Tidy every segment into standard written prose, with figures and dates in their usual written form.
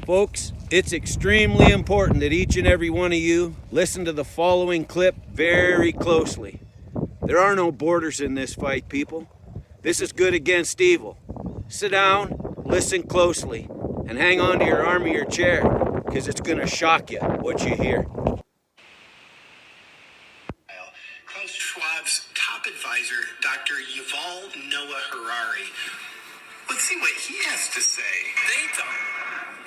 Folks, it's extremely important that each and every one of you listen to the following clip very closely. There are no borders in this fight, people. This is good against evil. Sit down, listen closely, and hang on to your arm of your chair, because it's going to shock you what you hear. Klaus Schwab's top advisor, Dr. Yuval Noah Harari. Let's see what he has to say. Data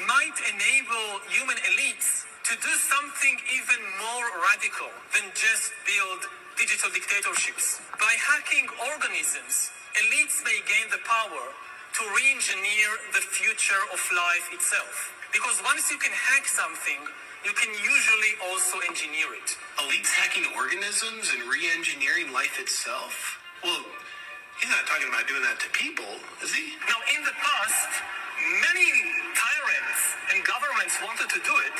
might enable human elites to do something even more radical than just build digital dictatorships. By hacking organisms, elites may gain the power to re-engineer the future of life itself. Because once you can hack something, you can usually also engineer it. Elites hacking organisms and re-engineering life itself? Well, he's not talking about doing that to people, is he? Now, in the past, many tyrants and governments wanted to do it,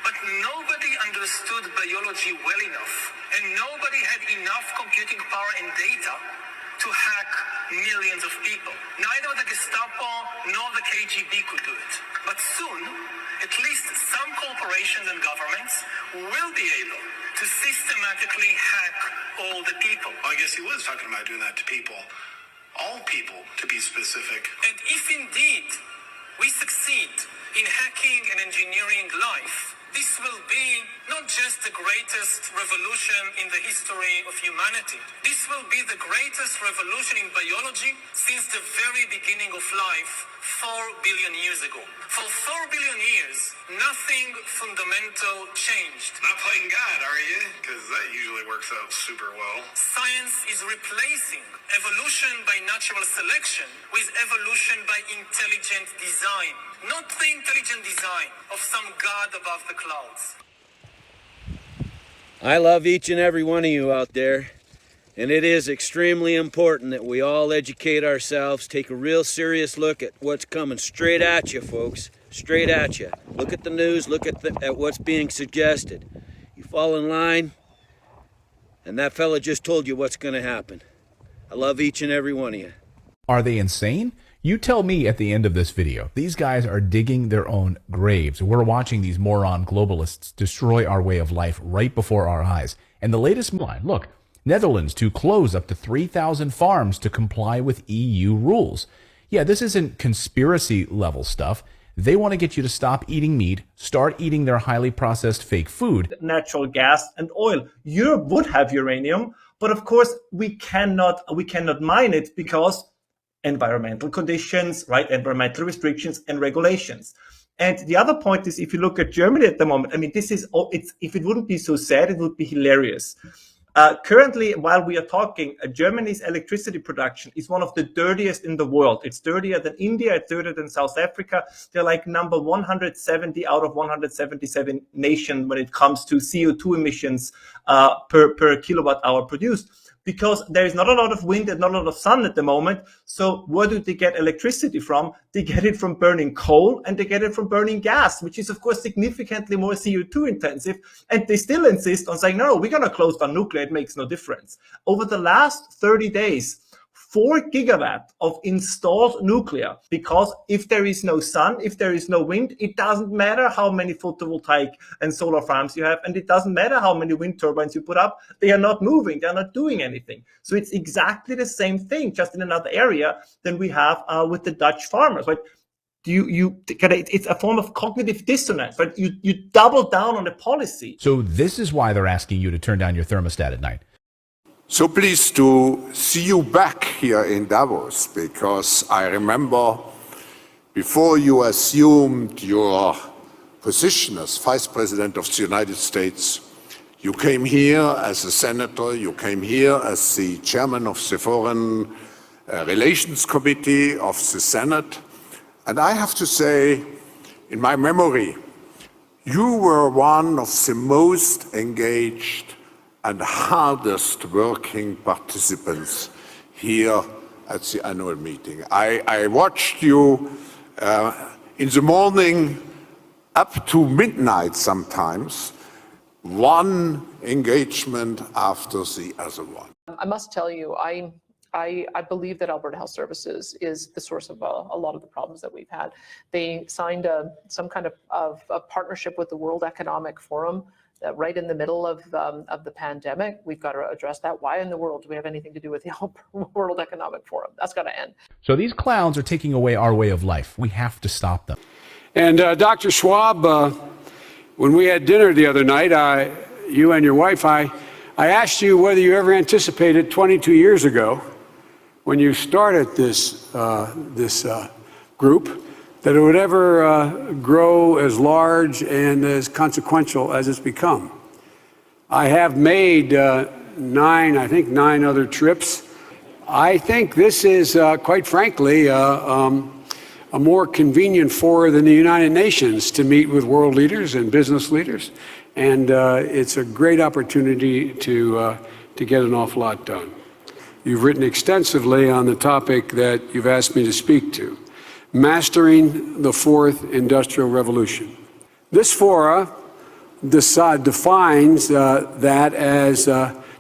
but nobody understood biology well enough, and nobody had enough computing power and data to hack millions of people. Neither the Gestapo nor the KGB could do it. But soon, at least some corporations and governments will be able to systematically hack all the people. Well, I guess he was talking about doing that to people. All people, to be specific. And if indeed we succeed in hacking and engineering life, this will be not just the greatest revolution in the history of humanity. This will be the greatest revolution in biology since the very beginning of life 4 billion years ago. For 4 billion years, nothing fundamental changed. Not playing God, are you? Because that usually works out super well. Science is replacing evolution by natural selection with evolution by intelligent design. Not the intelligent design of some God above the clouds. I love each and every one of you out there, and it is extremely important that we all educate ourselves, take a real serious look at what's coming straight at you, folks, straight at you. Look at the news, look at what's being suggested. You fall in line, and that fella just told you what's going to happen. I love each and every one of you. Are they insane? You tell me at the end of this video. These guys are digging their own graves. We're watching these moron globalists destroy our way of life right before our eyes. And the latest line, look, Netherlands to close up to 3,000 farms to comply with EU rules. Yeah, this isn't conspiracy level stuff. They want to get you to stop eating meat, start eating their highly processed fake food. Natural gas and oil. Europe would have uranium, but of course we cannot mine it because environmental conditions, right? Environmental restrictions and regulations. And the other point is, if you look at Germany at the moment, I mean, this is, if it wouldn't be so sad, it would be hilarious. Currently, while we are talking, Germany's electricity production is one of the dirtiest in the world. It's dirtier than India, it's dirtier than South Africa. They're like number 170 out of 177 nations when it comes to CO2 emissions per kilowatt hour produced. Because there is not a lot of wind and not a lot of sun at the moment. So where do they get electricity from? They get it from burning coal and they get it from burning gas, which is, of course, significantly more CO2 intensive. And they still insist on saying, no, we're going to close down nuclear. It makes no difference. Over the last 30 days, 4 gigawatt of installed nuclear, because if there is no sun, if there is no wind, it doesn't matter how many photovoltaic and solar farms you have, and it doesn't matter how many wind turbines you put up, they are not moving, they are not doing anything. So it's exactly the same thing, just in another area than we have with the Dutch farmers, right? It's a form of cognitive dissonance, right? You double down on the policy. So this is why they're asking you to turn down your thermostat at night. So pleased to see you back here in Davos, because I remember before you assumed your position as Vice President of the United States, you came here as a senator, you came here as the chairman of the Foreign Relations Committee of the Senate. And I have to say, in my memory, you were one of the most engaged and hardest working participants here at the annual meeting. I watched you in the morning up to midnight sometimes, one engagement after the other one. I must tell you, I believe that Alberta Health Services is the source of a lot of the problems that we've had. They signed some kind of a partnership with the World Economic Forum right in the middle of the pandemic. We've got to address that. Why in the world do we have anything to do with the World Economic Forum? That's got to end. So these clowns are taking away our way of life. We have to stop them. And Dr. Schwab, when we had dinner the other night, you and your wife, I asked you whether you ever anticipated 22 years ago, when you started this group, that it would ever grow as large and as consequential as it's become. I have made nine other trips. I think this is, quite frankly, a more convenient fora than the United Nations to meet with world leaders and business leaders. And it's a great opportunity to get an awful lot done. You've written extensively on the topic that you've asked me to speak to, mastering the fourth industrial revolution. This fora defines that as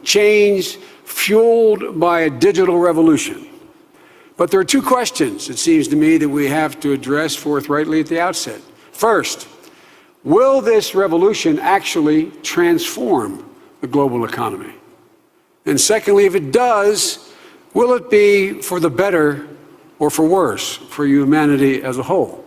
change fueled by a digital revolution. But there are two questions, it seems to me, that we have to address forthrightly at the outset. First, will this revolution actually transform the global economy? And secondly, if it does, will it be for the better or for worse for humanity as a whole?